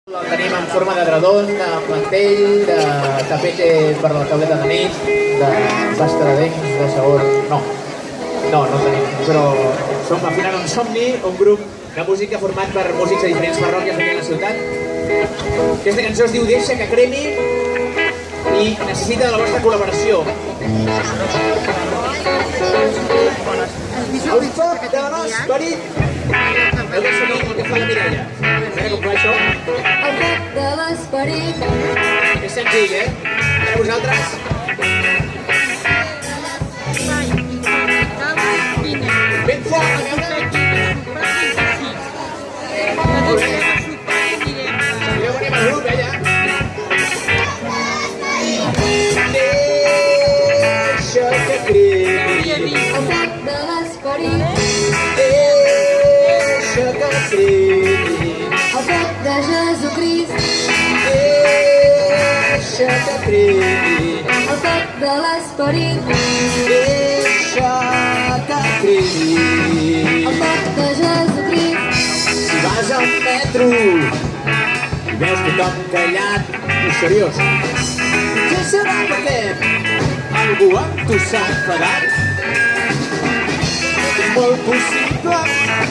El tenim en forma de gradons, de plantell, de tapete per la tauleta de nit, de pasta de dents, de sabor... No tenim, però som al final un somni, un grup de música format per músics de diferents parròquies aquí a la ciutat. Aquesta cançó es diu Deixa que cremi i necessita la vostra col·laboració. El foc de l'esperit. Heu de seguir el que fa la Mireia. A veure com va això. El foc de l'esperit. És senzill, eh? Ara vosaltres. Ben fort, a veure. Molt bé. Mireu, anem al grup, ja. Deixa que cremi. El foc de l'esperit. Deixa que cremi. El foc de Jesucrist. Deixa que cremi. El foc de l'esperit. Deixa que cremi. El foc de Jesucrist. Si vas al metro i veus tothom callat i seriós, què serà perquè algú amb tu s'ha enfadat? És molt possible,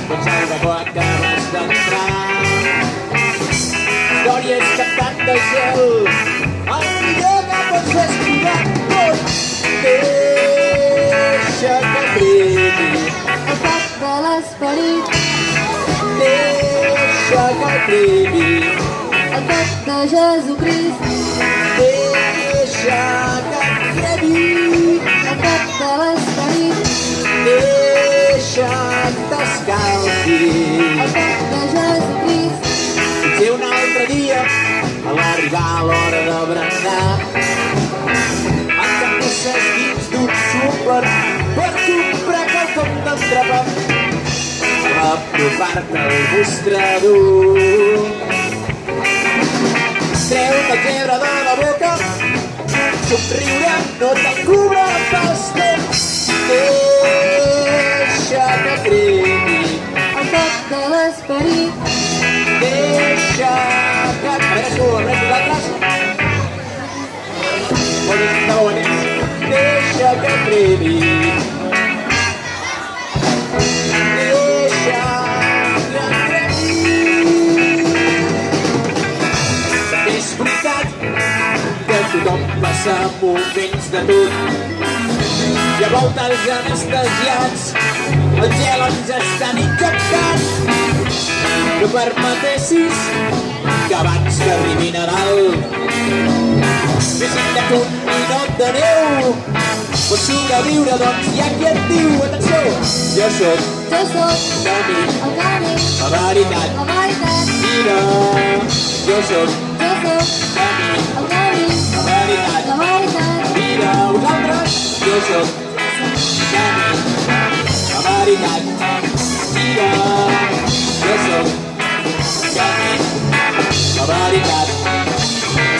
doncs el vagó acabes d'entrar. Històries captant de gel, el millor que pots fer és cridar tot. Deixa que cremi. El foc de l'esperit. Deixa que cremi. El foc de Jesucrist. Deixa que cremi. El foc de l'esperit. Deixa que t'escalfi. El foc de Jesucrist. Potser un altre dia, a l'arribar l'hora de berenar, et t'embosses dins d'un súper per comprar quelcom d'entrepà. A apropar-te al mostrador, treu-te el gebre de la boca, somriure no t'encubra el pastor. Deixa que cremi. El foc de l'esperit. Deixa que... A veure si ho veurem vosaltres. Molt bé, estàveu atents. Deixa que cremi. Deixa que cremi. És veritat que tothom passa moments de tot i a voltes anestesiats el gel ens estan injectant. No permetessis que abans que arribi Nadal fessin de un ninot de neu. Pots sobreviure, doncs hi ha qui et diu, atenció, jo soc camí, El camí. la veritat, La veritat. mira, jo soc camí, El camí. la veritat, La veritat. mira, vosaltres, jo soc camí, la veritat, mira, jo soc camí, la veritat.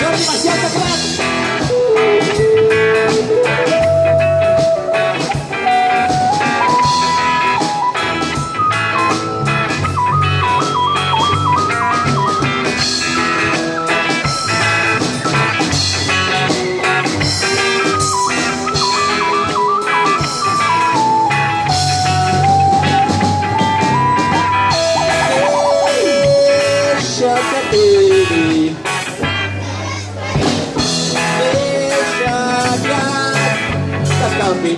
Jordi Macià, teclat! Deixa que cremi. Deixa que t'escalfi.